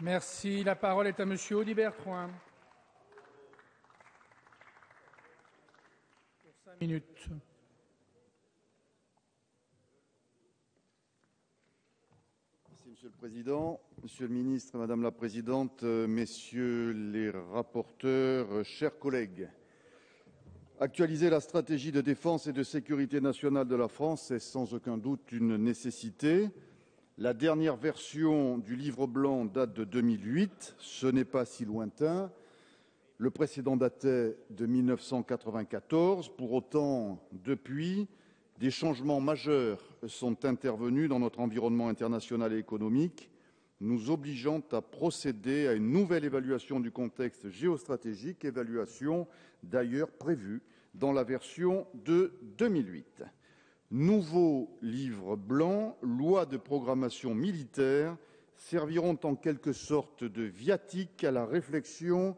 Merci. La parole est à Monsieur Audibert Troin. Pour 5 minutes. Merci, Monsieur le Président. Monsieur le Ministre, Madame la Présidente, Messieurs les rapporteurs, chers collègues. Actualiser la stratégie de défense et de sécurité nationale de la France est sans aucun doute une nécessité. La dernière version du livre blanc date de 2008, ce n'est pas si lointain. Le précédent datait de 1994. Pour autant, depuis, des changements majeurs sont intervenus dans notre environnement international et économique, nous obligeant à procéder à une nouvelle évaluation du contexte géostratégique, évaluation d'ailleurs prévue dans la version de 2008. Nouveau livre blanc, loi de programmation militaire, serviront en quelque sorte de viatique à la réflexion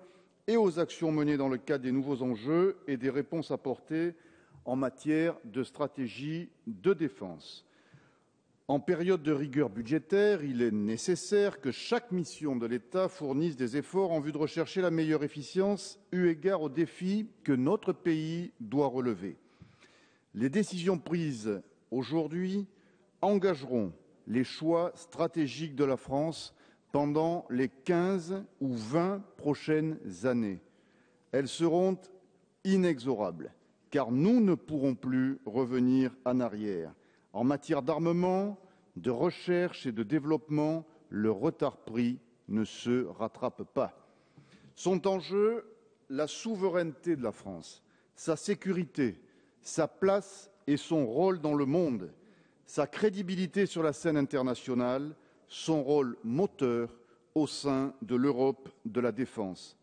et aux actions menées dans le cadre des nouveaux enjeux et des réponses apportées en matière de stratégie de défense. En période de rigueur budgétaire, il est nécessaire que chaque mission de l'État fournisse des efforts en vue de rechercher la meilleure efficience eu égard aux défis que notre pays doit relever. Les décisions prises aujourd'hui engageront les choix stratégiques de la France pendant les 15 ou 20 prochaines années. Elles seront inexorables, car nous ne pourrons plus revenir en arrière. En matière d'armement, de recherche et de développement, le retard pris ne se rattrape pas. Sont en jeu la souveraineté de la France, sa sécurité, sa place et son rôle dans le monde, sa crédibilité sur la scène internationale, son rôle moteur au sein de l'Europe de la défense.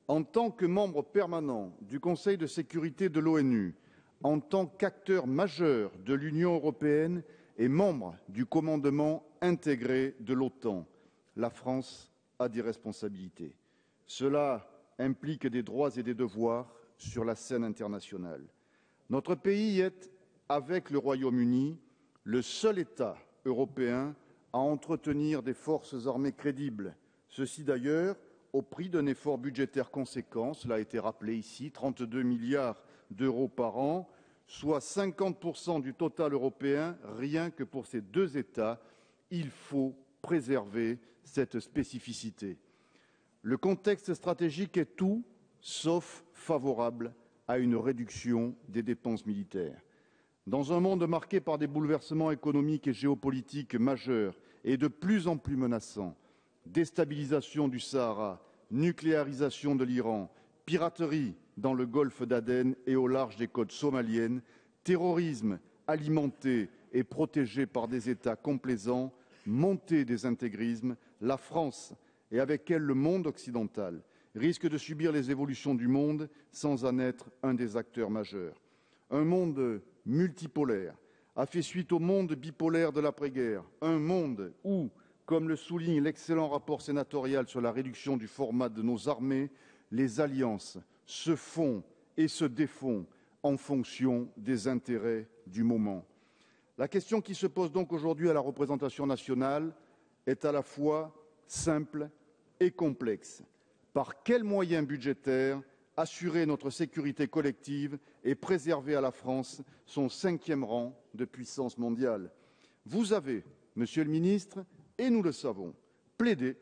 En tant que membre permanent du Conseil de sécurité de l'ONU, en tant qu'acteur majeur de l'Union européenne et membre du commandement intégré de l'OTAN, la France a des responsabilités. Cela implique des droits et des devoirs sur la scène internationale. Notre pays est, avec le Royaume-Uni, le seul État européen à entretenir des forces armées crédibles. Ceci d'ailleurs au prix d'un effort budgétaire conséquent, cela a été rappelé ici, 32 milliards d'euros par an, soit 50% du total européen, rien que pour ces deux États. Il faut préserver cette spécificité. Le contexte stratégique est tout sauf favorable à une réduction des dépenses militaires. Dans un monde marqué par des bouleversements économiques et géopolitiques majeurs et de plus en plus menaçants, déstabilisation du Sahara, nucléarisation de l'Iran, piraterie dans le golfe d'Aden et au large des côtes somaliennes, terrorisme alimenté et protégé par des États complaisants, montée des intégrismes, la France et avec elle le monde occidental risque de subir les évolutions du monde sans en être un des acteurs majeurs. Un monde multipolaire a fait suite au monde bipolaire de l'après-guerre, un monde où, comme le souligne l'excellent rapport sénatorial sur la réduction du format de nos armées, les alliances se font et se défont en fonction des intérêts du moment. La question qui se pose donc aujourd'hui à la représentation nationale est à la fois simple et complexe. Par quels moyens budgétaires assurer notre sécurité collective et préserver à la France son 5e rang de puissance mondiale? Vous avez, Monsieur le Ministre, et nous le savons, plaidé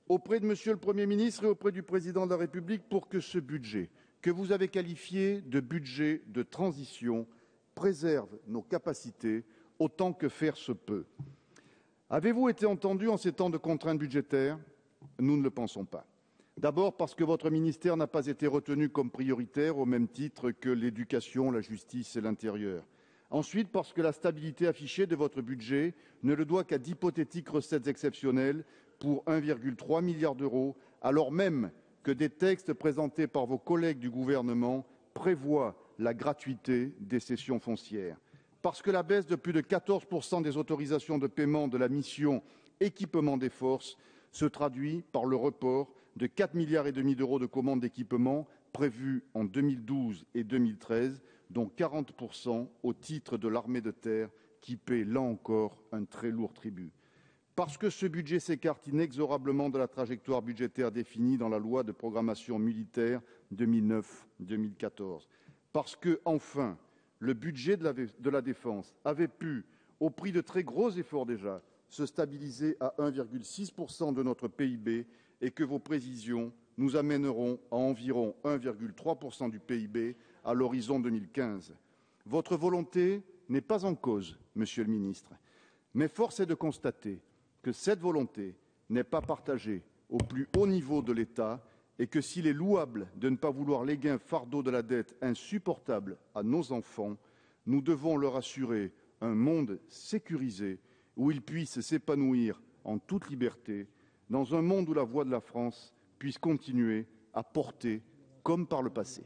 auprès de Monsieur le Premier ministre et auprès du Président de la République pour que ce budget, que vous avez qualifié de budget de transition, préserve nos capacités autant que faire se peut. Avez-vous été entendu en ces temps de contraintes budgétaires? Nous ne le pensons pas. D'abord parce que votre ministère n'a pas été retenu comme prioritaire au même titre que l'éducation, la justice et l'intérieur. Ensuite parce que la stabilité affichée de votre budget ne le doit qu'à d'hypothétiques recettes exceptionnelles pour 1,3 milliard d'euros, alors même que des textes présentés par vos collègues du gouvernement prévoient la gratuité des cessions foncières. Parce que la baisse de plus de 14% des autorisations de paiement de la mission équipement des forces se traduit par le report de 4,5 milliards d'euros de commandes d'équipements prévues en 2012 et 2013, dont 40% au titre de l'armée de terre qui paie là encore un très lourd tribut. Parce que ce budget s'écarte inexorablement de la trajectoire budgétaire définie dans la loi de programmation militaire 2009-2014. Parce que, enfin, le budget de la défense avait pu, au prix de très gros efforts déjà, se stabiliser à 1,6% de notre PIB et que vos prévisions nous amèneront à environ 1,3% du PIB à l'horizon 2015. Votre volonté n'est pas en cause, Monsieur le ministre, mais force est de constater que cette volonté n'est pas partagée au plus haut niveau de l'État et que s'il est louable de ne pas vouloir léguer un fardeau de la dette insupportable à nos enfants, nous devons leur assurer un monde sécurisé où ils puissent s'épanouir en toute liberté, dans un monde où la voix de la France puisse continuer à porter comme par le passé.